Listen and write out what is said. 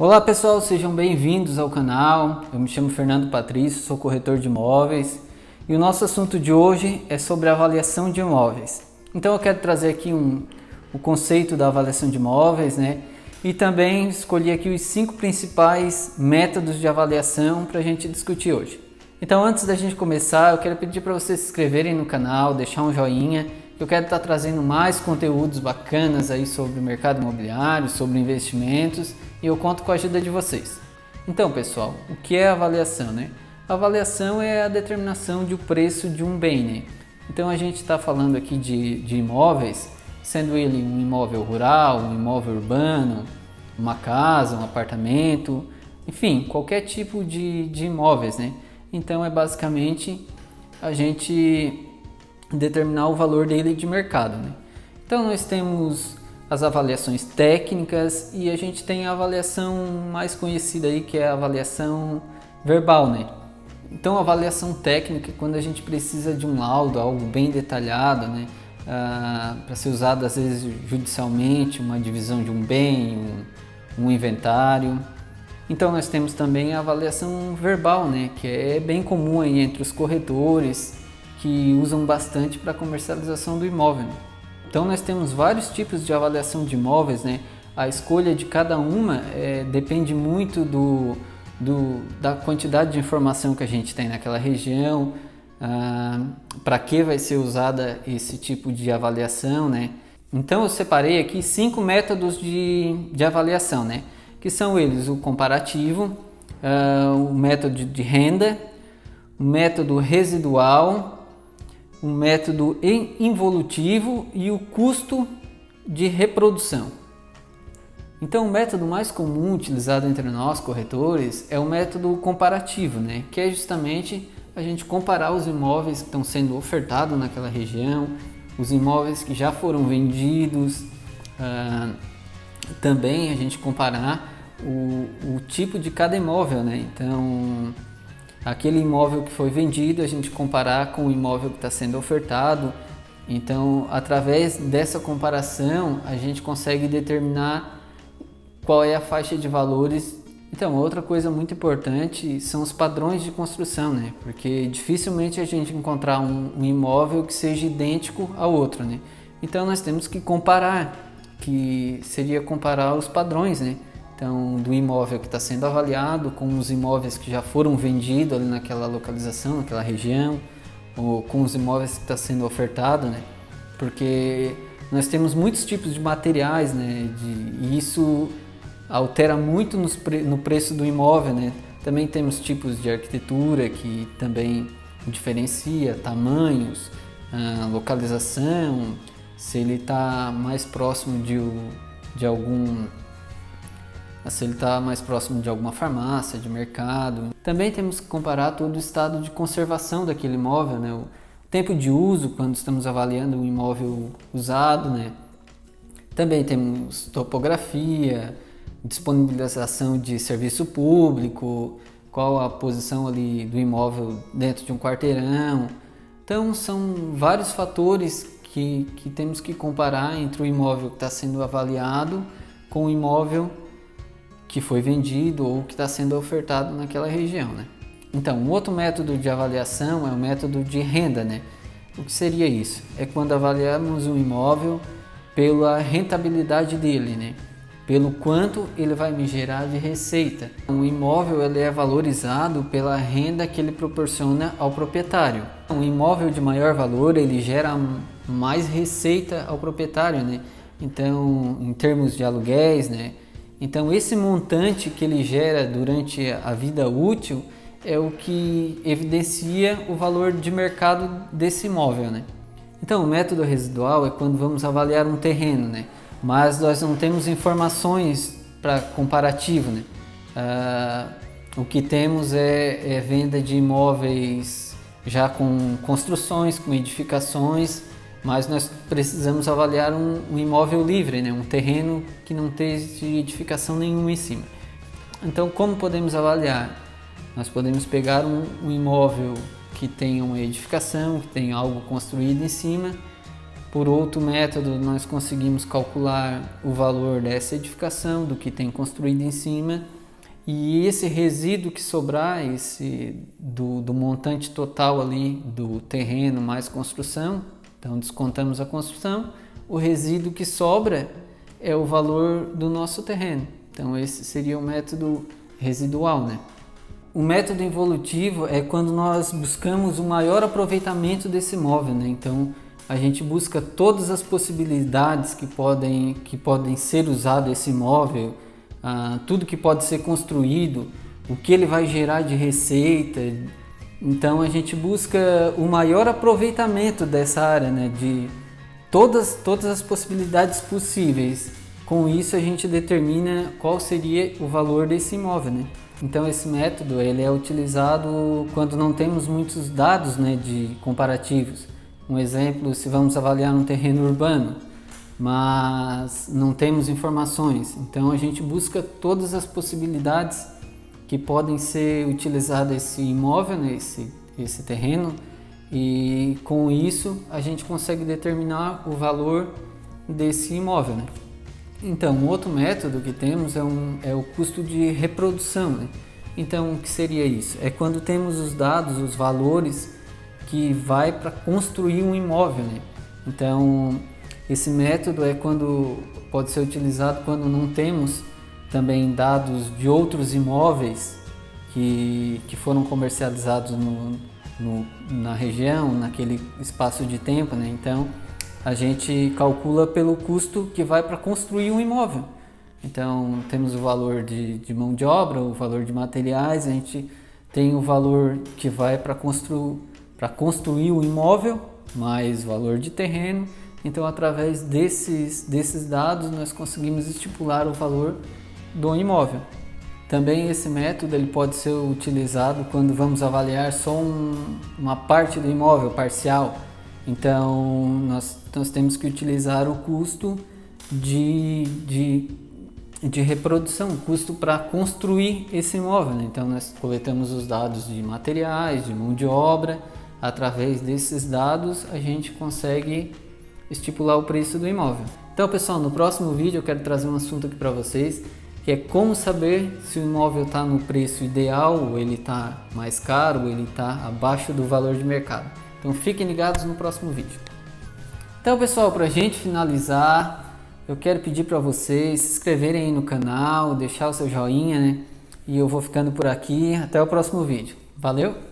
Olá pessoal, sejam bem-vindos ao canal. Eu me chamo Fernando Patrício, sou corretor de imóveis e o nosso assunto de hoje é sobre a avaliação de imóveis. Então eu quero trazer aqui o conceito da avaliação de imóveis, né? E também escolhi aqui os 5 principais métodos de avaliação para a gente discutir hoje. Então antes da gente começar, eu quero pedir para vocês se inscreverem no canal, deixar um joinha. Eu quero estar trazendo mais conteúdos bacanas aí sobre o mercado imobiliário, sobre investimentos, e eu conto com a ajuda de vocês. Então, pessoal, o que é a avaliação, né? A avaliação é a determinação do preço de um bem, né? Então a gente está falando aqui de imóveis, sendo ele um imóvel rural, um imóvel urbano, uma casa, um apartamento, enfim, qualquer tipo de imóveis, né? Então é basicamente a gente determinar o valor dele de mercado, né? Então nós temos as avaliações técnicas e a gente tem a avaliação mais conhecida aí, que é a avaliação verbal, né? Então a avaliação técnica é quando a gente precisa de um laudo, algo bem detalhado, né? Para ser usado às vezes judicialmente, uma divisão de um bem, um inventário. Então nós temos também a avaliação verbal, né? Que é bem comum aí entre os corretores, que usam bastante para a comercialização do imóvel. Então nós temos vários tipos de avaliação de imóveis, né? A escolha de cada uma depende muito da quantidade de informação que a gente tem naquela região, para que vai ser usada esse tipo de avaliação, né? Então eu separei aqui 5 métodos de avaliação, né? Que são eles: o comparativo, o método de renda, o método residual, o método involutivo e o custo de reprodução. Então o método mais comum utilizado entre nós corretores é o método comparativo, né? Que é justamente a gente comparar os imóveis que estão sendo ofertados naquela região, os imóveis que já foram vendidos, também a gente comparar o tipo de cada imóvel, né? Então aquele imóvel que foi vendido, a gente comparar com o imóvel que está sendo ofertado. Então, através dessa comparação, a gente consegue determinar qual é a faixa de valores. Então, outra coisa muito importante são os padrões de construção, né? Porque dificilmente a gente encontrar um imóvel que seja idêntico ao outro, né? Então, nós temos que comparar, que seria comparar os padrões, né? Então, do imóvel que está sendo avaliado com os imóveis que já foram vendidos ali naquela localização, naquela região, ou com os imóveis que está sendo ofertado, né? Porque nós temos muitos tipos de materiais, né? E isso altera muito no preço do imóvel, né? Também temos tipos de arquitetura que também diferencia, tamanhos, localização, se ele está mais próximo de alguma farmácia, de mercado. Também temos que comparar todo o estado de conservação daquele imóvel, né? O tempo de uso quando estamos avaliando um imóvel usado, né? Também temos topografia, disponibilização de serviço público, qual a posição ali do imóvel dentro de um quarteirão. Então são vários fatores que temos que comparar entre o imóvel que está sendo avaliado com o imóvel que foi vendido ou que está sendo ofertado naquela região, né? Então, um outro método de avaliação é o método de renda, né? O que seria isso? É quando avaliamos um imóvel pela rentabilidade dele, né? Pelo quanto ele vai me gerar de receita. Um imóvel ele é valorizado pela renda que ele proporciona ao proprietário. Um imóvel de maior valor ele gera mais receita ao proprietário, né? Então, em termos de aluguéis, né? Então esse montante que ele gera durante a vida útil é o que evidencia o valor de mercado desse imóvel, né? Então o método residual é quando vamos avaliar um terreno, né? Mas nós não temos informações para comparativo, né? O que temos é venda de imóveis já com construções, com edificações, mas nós precisamos avaliar um imóvel livre, né? Um terreno que não tem edificação nenhuma em cima. Então, como podemos avaliar? Nós podemos pegar um imóvel que tenha uma edificação, que tenha algo construído em cima, Por outro método, nós conseguimos calcular o valor dessa edificação, do que tem construído em cima, e esse resíduo que sobrar, do montante total ali do terreno mais construção, então descontamos a construção, o resíduo que sobra é o valor do nosso terreno. Então esse seria o método residual, né? O método involutivo é quando nós buscamos o maior aproveitamento desse imóvel, né? Então a gente busca todas as possibilidades que podem ser usado esse imóvel, tudo que pode ser construído, o que ele vai gerar de receita. Então a gente busca o maior aproveitamento dessa área, né? De todas as possibilidades possíveis. Com isso a gente determina qual seria o valor desse imóvel, né? Então esse método ele é utilizado quando não temos muitos dados, né, de comparativos. Um exemplo, se vamos avaliar um terreno urbano, mas não temos informações. Então a gente busca todas as possibilidades que podem ser utilizadas esse imóvel, né, esse terreno, e com isso a gente consegue determinar o valor desse imóvel, né? Então, um outro método que temos é o custo de reprodução, né? Então, o que seria isso? É quando temos os dados, os valores que vai para construir um imóvel, né? Então, esse método pode ser utilizado quando não temos também dados de outros imóveis que foram comercializados na região, naquele espaço de tempo, né? Então, a gente calcula pelo custo que vai para construir um imóvel. Então, temos o valor de mão de obra, o valor de materiais, a gente tem o valor que vai para construir o imóvel, mais valor de terreno. Então, através desses dados, nós conseguimos estipular o valor do imóvel. Também esse método ele pode ser utilizado quando vamos avaliar só uma parte do imóvel, parcial. Então, nós temos que utilizar o custo de reprodução, o custo para construir esse imóvel, né? Então, nós coletamos os dados de materiais, de mão de obra. Através desses dados, a gente consegue estipular o preço do imóvel. Então, pessoal, no próximo vídeo eu quero trazer um assunto aqui para vocês, que é como saber se o imóvel está no preço ideal, ou ele está mais caro, ou ele está abaixo do valor de mercado. Então fiquem ligados no próximo vídeo. Então, pessoal, para a gente finalizar, eu quero pedir para vocês se inscreverem aí no canal, deixar o seu joinha, né? E eu vou ficando por aqui. Até o próximo vídeo. Valeu!